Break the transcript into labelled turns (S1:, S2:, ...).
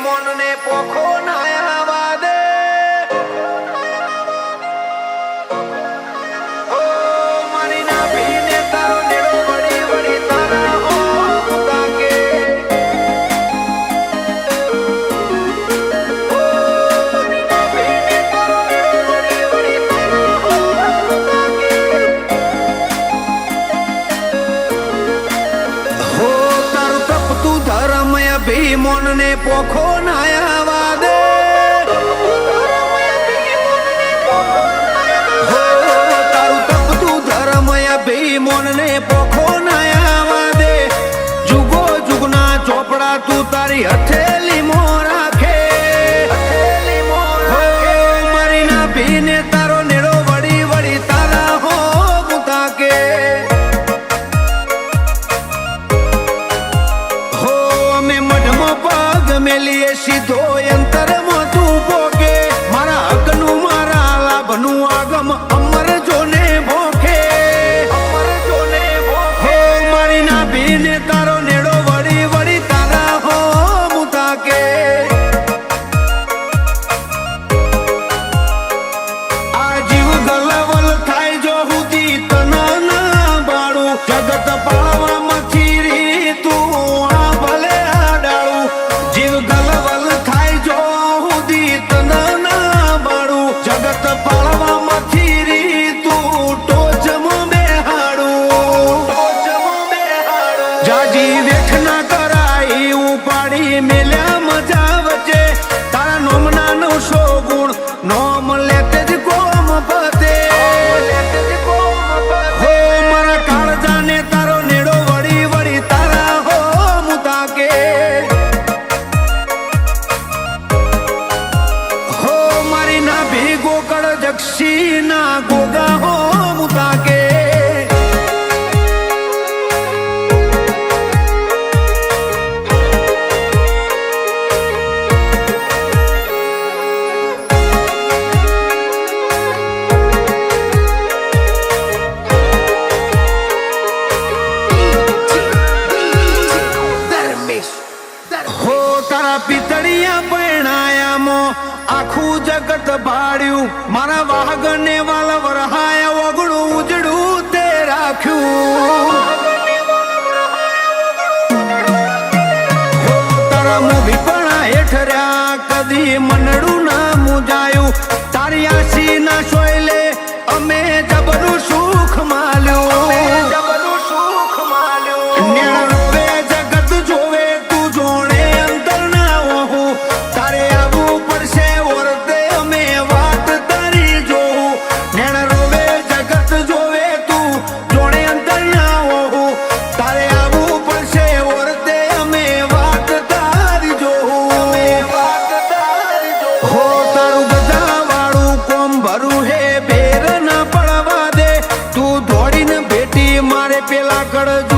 S1: મોનને પોખો નાયા દે ઓ મારી ના ભીને તારો નેડો વળી વળી તારા હો તાકે ઓ મારી ના ભીને તારો નેડો વળી વળી તારા હો તાકે હો તારું તપતું ધર્મ અભી મોનને પોખો નાયા દે મોનને પોખો નાયા દે જુગો જુગના ચોપડા તું તારી હથેલી મો રાખે મારી ના ભીને તારો નેડો વળી વળી તારા હો તાકે હો અમે મઢમાં પગ મેલીએ સીધો અંતરમાં તું પોકે મારા હકનું મારા લાભનું આગમ અમર જોને ભોખે ને તારો નેડો વળી વળી તારા હો મુતાકે આ જીવ ગલવલ થાય જો હુદી તના ના બાળું જગત પાળવામાંથી રી તું આ ભલે આડાળું જીવ ગલવલ થાય જો હુદી તના ના બાળું જગત પાળવામાંથી રી તું ટોચમાં બેહાડું જાજી વેઠ ના કરાઈ ઉપાડી મેલ્યા મજા વચ્ચે તારા નોમના 900 ગુણ નોમ લેતે જ કોમ પતે હો મારા કાળજાને તારો નેડો વળી વળી તારા હો મુતાકે હો મારી ના ભીગો કળ જક્ષી ના ગોગા હો મુતાકે હો તારા પિતળિયા પરણાયામાં આખું જગત ભાડ્યું મારા વાહગને વાલ વરહાયા વગડું ઉજડું તે રાખ્યું હો તારા મોભી પણ હેઠર્યા કદી મનડું ના મુજાયું તારી આશી ના સોયલે અમે જબરું સુખ માલ્યું મારે પેલા કડ